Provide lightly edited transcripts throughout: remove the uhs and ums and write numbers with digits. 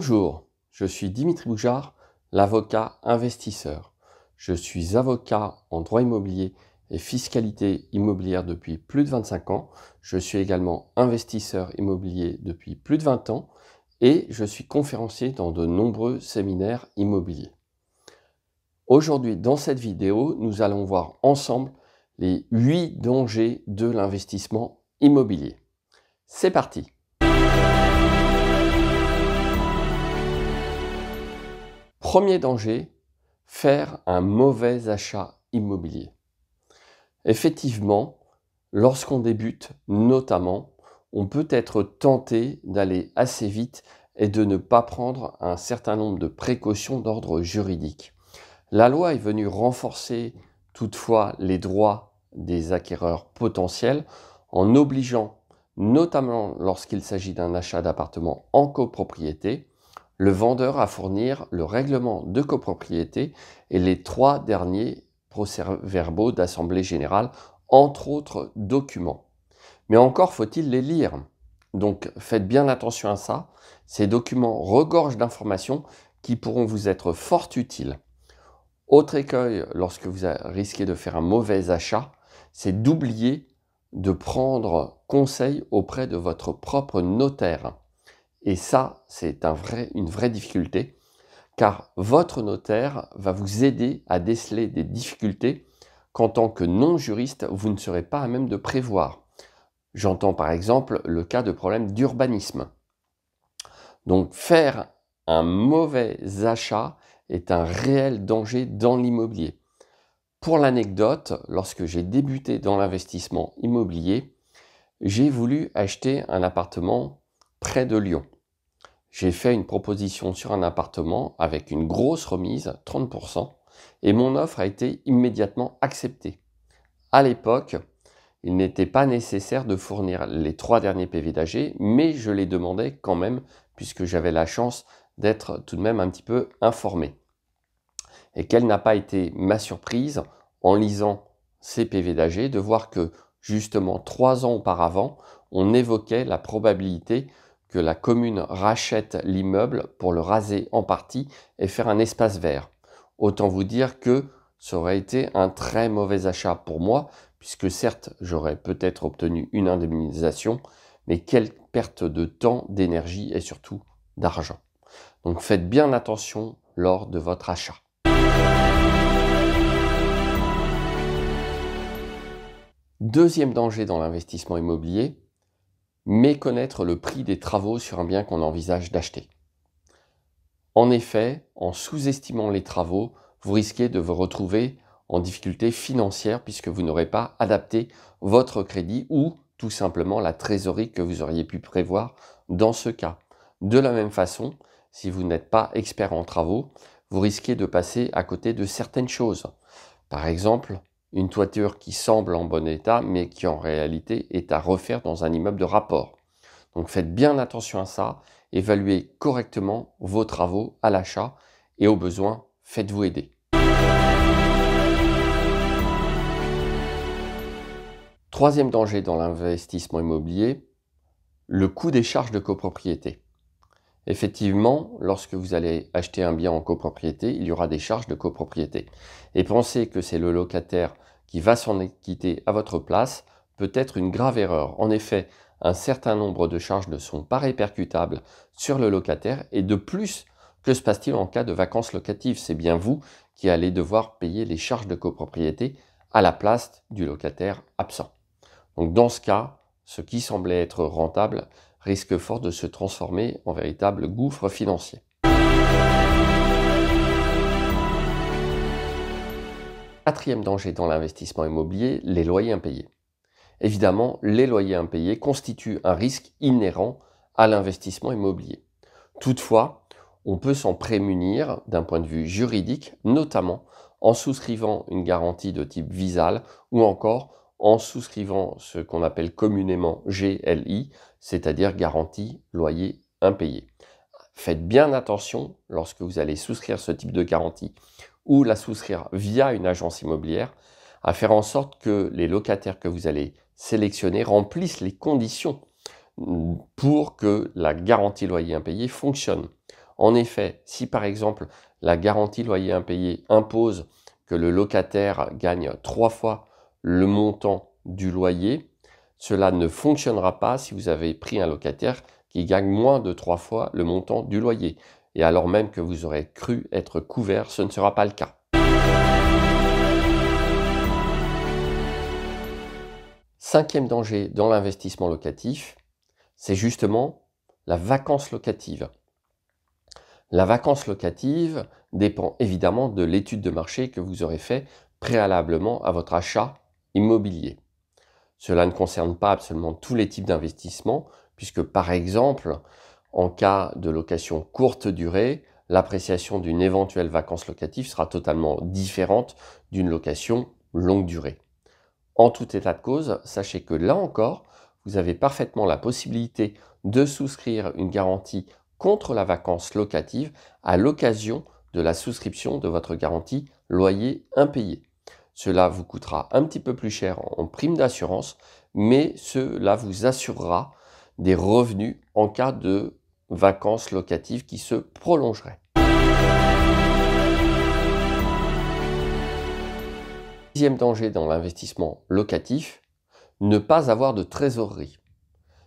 Bonjour, je suis Dimitri Boujard, l'avocat investisseur. Je suis avocat en droit immobilier et fiscalité immobilière depuis plus de 25 ans. Je suis également investisseur immobilier depuis plus de 20 ans et je suis conférencier dans de nombreux séminaires immobiliers. Aujourd'hui, dans cette vidéo, nous allons voir ensemble les 8 dangers de l'investissement immobilier. C'est parti! Premier danger, faire un mauvais achat immobilier. Effectivement, lorsqu'on débute, notamment, on peut être tenté d'aller assez vite et de ne pas prendre un certain nombre de précautions d'ordre juridique. La loi est venue renforcer toutefois les droits des acquéreurs potentiels en obligeant, notamment lorsqu'il s'agit d'un achat d'appartement en copropriété, le vendeur à fournir le règlement de copropriété et les 3 derniers procès-verbaux d'assemblée générale, entre autres documents. Mais encore faut-il les lire. Donc faites bien attention à ça. Ces documents regorgent d'informations qui pourront vous être fort utiles. Autre écueil lorsque vous risquez de faire un mauvais achat, c'est d'oublier de prendre conseil auprès de votre propre notaire. Et ça, c'est une vraie difficulté, car votre notaire va vous aider à déceler des difficultés qu'en tant que non-juriste, vous ne serez pas à même de prévoir. J'entends par exemple le cas de problèmes d'urbanisme. Donc faire un mauvais achat est un réel danger dans l'immobilier. Pour l'anecdote, lorsque j'ai débuté dans l'investissement immobilier, j'ai voulu acheter un appartement près de Lyon. J'ai fait une proposition sur un appartement avec une grosse remise, 30%, et mon offre a été immédiatement acceptée. À l'époque, il n'était pas nécessaire de fournir les 3 derniers PV d'AG, mais je les demandais quand même, puisque j'avais la chance d'être tout de même un petit peu informé. Et quelle n'a pas été ma surprise en lisant ces PV d'AG de voir que justement 3 ans auparavant, on évoquait la probabilité que la commune rachète l'immeuble pour le raser en partie et faire un espace vert. Autant vous dire que ça aurait été un très mauvais achat pour moi, puisque certes, j'aurais peut-être obtenu une indemnisation, mais quelle perte de temps, d'énergie et surtout d'argent. Donc faites bien attention lors de votre achat. Deuxième danger dans l'investissement immobilier, méconnaître le prix des travaux sur un bien qu'on envisage d'acheter. En effet, en sous-estimant les travaux, vous risquez de vous retrouver en difficulté financière puisque vous n'aurez pas adapté votre crédit ou tout simplement la trésorerie que vous auriez pu prévoir dans ce cas. De la même façon, si vous n'êtes pas expert en travaux, vous risquez de passer à côté de certaines choses. Par exemple, une toiture qui semble en bon état, mais qui en réalité est à refaire dans un immeuble de rapport. Donc faites bien attention à ça, évaluez correctement vos travaux à l'achat et au besoin, faites-vous aider. Troisième danger dans l'investissement immobilier, le coût des charges de copropriété. Effectivement, lorsque vous allez acheter un bien en copropriété, il y aura des charges de copropriété. Et penser que c'est le locataire qui va s'en acquitter à votre place peut être une grave erreur. En effet, un certain nombre de charges ne sont pas répercutables sur le locataire et de plus, que se passe-t-il en cas de vacances locatives? C'est bien vous qui allez devoir payer les charges de copropriété à la place du locataire absent. Donc dans ce cas, ce qui semblait être rentable risque fort de se transformer en véritable gouffre financier. Quatrième danger dans l'investissement immobilier, les loyers impayés. Évidemment, les loyers impayés constituent un risque inhérent à l'investissement immobilier. Toutefois, on peut s'en prémunir d'un point de vue juridique, notamment en souscrivant une garantie de type Visal ou encore en souscrivant ce qu'on appelle communément GLI, c'est-à-dire garantie loyer impayé. Faites bien attention lorsque vous allez souscrire ce type de garantie ou la souscrire via une agence immobilière à faire en sorte que les locataires que vous allez sélectionner remplissent les conditions pour que la garantie loyer impayé fonctionne. En effet, si par exemple la garantie loyer impayé impose que le locataire gagne 3 fois le montant du loyer, cela ne fonctionnera pas si vous avez pris un locataire qui gagne moins de 3 fois le montant du loyer. Et alors même que vous aurez cru être couvert, ce ne sera pas le cas. Cinquième danger dans l'investissement locatif, c'est justement la vacance locative. La vacance locative dépend évidemment de l'étude de marché que vous aurez fait préalablement à votre achat immobilier. Cela ne concerne pas absolument tous les types d'investissements, puisque par exemple, en cas de location courte durée, l'appréciation d'une éventuelle vacance locative sera totalement différente d'une location longue durée. En tout état de cause, sachez que là encore, vous avez parfaitement la possibilité de souscrire une garantie contre la vacance locative à l'occasion de la souscription de votre garantie loyer impayé. Cela vous coûtera un petit peu plus cher en prime d'assurance, mais cela vous assurera des revenus en cas de vacances locatives qui se prolongeraient. Deuxième danger dans l'investissement locatif, ne pas avoir de trésorerie.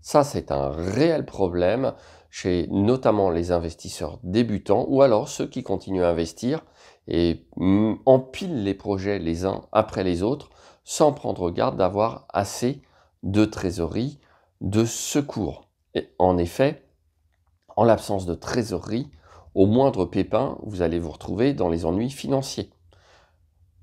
Ça, c'est un réel problème chez notamment les investisseurs débutants ou alors ceux qui continuent à investir et empilent les projets les uns après les autres sans prendre garde d'avoir assez de trésorerie, de secours. Et en effet, en l'absence de trésorerie, au moindre pépin, vous allez vous retrouver dans les ennuis financiers.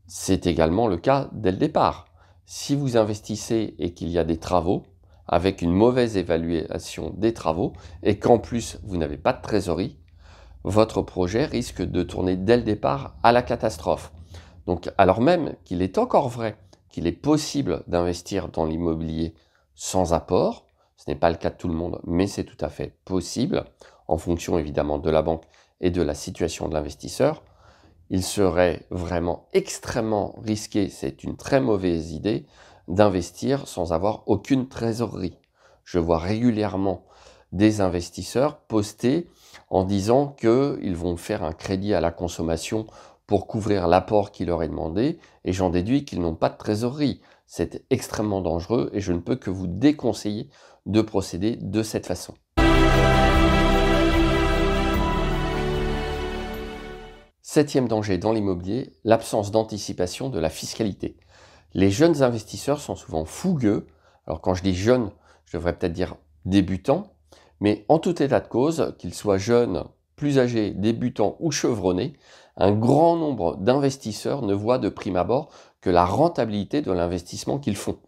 C'est également le cas dès le départ. Si vous investissez et qu'il y a des travaux, avec une mauvaise évaluation des travaux, et qu'en plus vous n'avez pas de trésorerie, votre projet risque de tourner dès le départ à la catastrophe. Donc, alors même qu'il est encore vrai qu'il est possible d'investir dans l'immobilier sans apport, ce n'est pas le cas de tout le monde, mais c'est tout à fait possible, en fonction évidemment de la banque et de la situation de l'investisseur, il serait vraiment extrêmement risqué, c'est une très mauvaise idée, d'investir sans avoir aucune trésorerie. Je vois régulièrement des investisseurs poster en disant qu'ils vont faire un crédit à la consommation pour couvrir l'apport qui leur est demandé, et j'en déduis qu'ils n'ont pas de trésorerie. C'est extrêmement dangereux et je ne peux que vous déconseiller de procéder de cette façon. Septième danger dans l'immobilier, l'absence d'anticipation de la fiscalité. Les jeunes investisseurs sont souvent fougueux. Alors quand je dis jeunes, je devrais peut-être dire débutants, mais en tout état de cause, qu'ils soient jeunes, plus âgés, débutants ou chevronnés, un grand nombre d'investisseurs ne voient de prime abord que la rentabilité de l'investissement qu'ils font.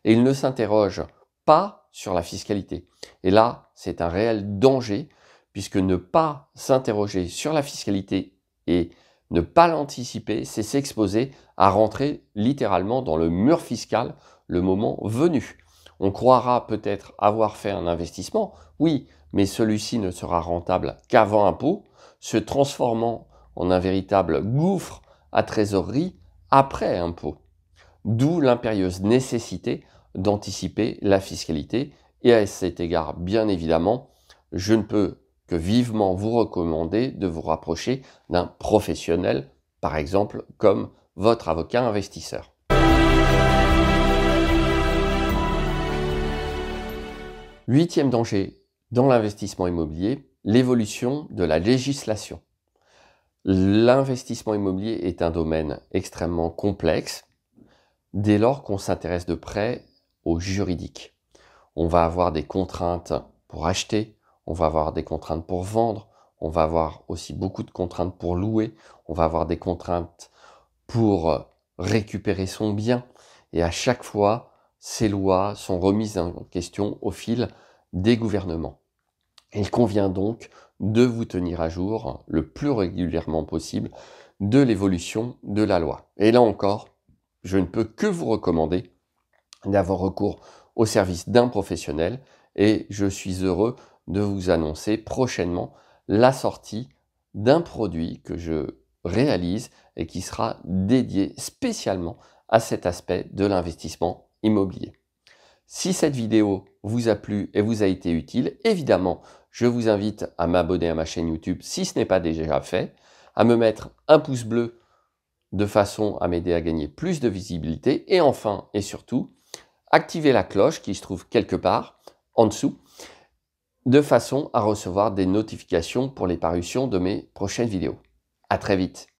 Et ils ne s'interrogent pas sur la fiscalité. Et là, c'est un réel danger, puisque ne pas s'interroger sur la fiscalité et ne pas l'anticiper, c'est s'exposer à rentrer littéralement dans le mur fiscal le moment venu. On croira peut-être avoir fait un investissement, oui, mais celui-ci ne sera rentable qu'avant impôt, se transformant en un véritable gouffre à trésorerie après impôt. D'où l'impérieuse nécessité d'anticiper la fiscalité. Et à cet égard, bien évidemment, je ne peux que vivement vous recommander de vous rapprocher d'un professionnel, par exemple comme votre avocat investisseur. Huitième danger dans l'investissement immobilier, l'évolution de la législation. L'investissement immobilier est un domaine extrêmement complexe dès lors qu'on s'intéresse de près au juridique. On va avoir des contraintes pour acheter, on va avoir des contraintes pour vendre, on va avoir aussi beaucoup de contraintes pour louer, on va avoir des contraintes pour récupérer son bien. Et à chaque fois, ces lois sont remises en question au fil des gouvernements. Il convient donc de vous tenir à jour le plus régulièrement possible de l'évolution de la loi. Et là encore, je ne peux que vous recommander d'avoir recours au service d'un professionnel et je suis heureux de vous annoncer prochainement la sortie d'un produit que je réalise et qui sera dédié spécialement à cet aspect de l'investissement immobilier. Si cette vidéo vous a plu et vous a été utile, évidemment, je vous invite à m'abonner à ma chaîne YouTube si ce n'est pas déjà fait, à me mettre un pouce bleu de façon à m'aider à gagner plus de visibilité et enfin et surtout, activer la cloche qui se trouve quelque part en dessous de façon à recevoir des notifications pour les parutions de mes prochaines vidéos. À très vite.